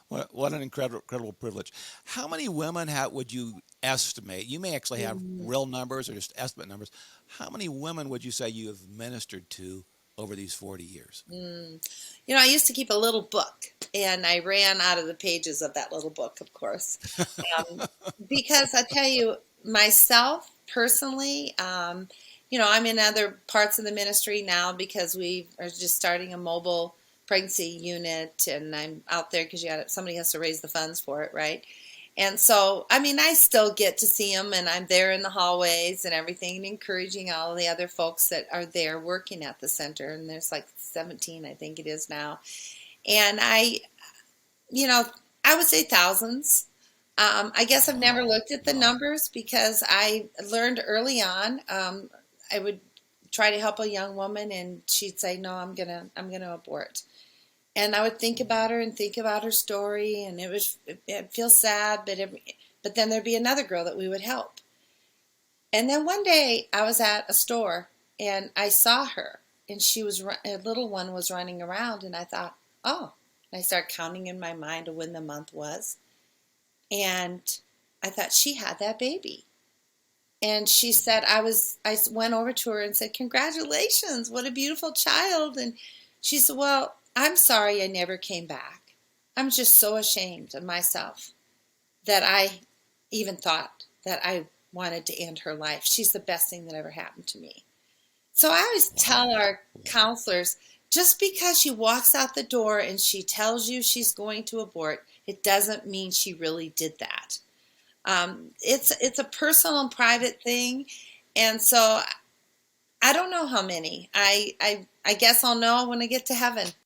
What an incredible privilege. How many women would you estimate? You may actually have Mm. real numbers or just estimate numbers. How many women would you say you have ministered to over these 40 years? Mm. I used to keep a little book, and I ran out of the pages of that little book, of course. Um, because I tell you, myself personally, I'm in other parts of the ministry now because we are just starting a mobile pregnancy unit, and I'm out there because somebody has to raise the funds for it, right? And so, I mean, I still get to see them, and I'm there in the hallways and everything, and encouraging all of the other folks that are there working at the center. And there's like 17, I think it is now. And you know, I would say thousands. I guess I've never Wow. looked at the Wow. numbers because I learned early on. I would try to help a young woman, and she'd say, "No, I'm gonna abort." And I would think about her and think about her story, and it'd feel sad, but then there'd be another girl that we would help. And then one day I was at a store and I saw her, and a little one was running around, and I thought, oh, and I started counting in my mind of when the month was, and I thought she had that baby. And she said, I went over to her and said, congratulations, what a beautiful child. And she said, well, I'm sorry I never came back. I'm just so ashamed of myself that I even thought that I wanted to end her life. She's the best thing that ever happened to me. So I always tell Wow. our counselors, just because she walks out the door and she tells you she's going to abort, it doesn't mean she really did that. It's a personal and private thing, and so I don't know how many. I guess I'll know when I get to heaven.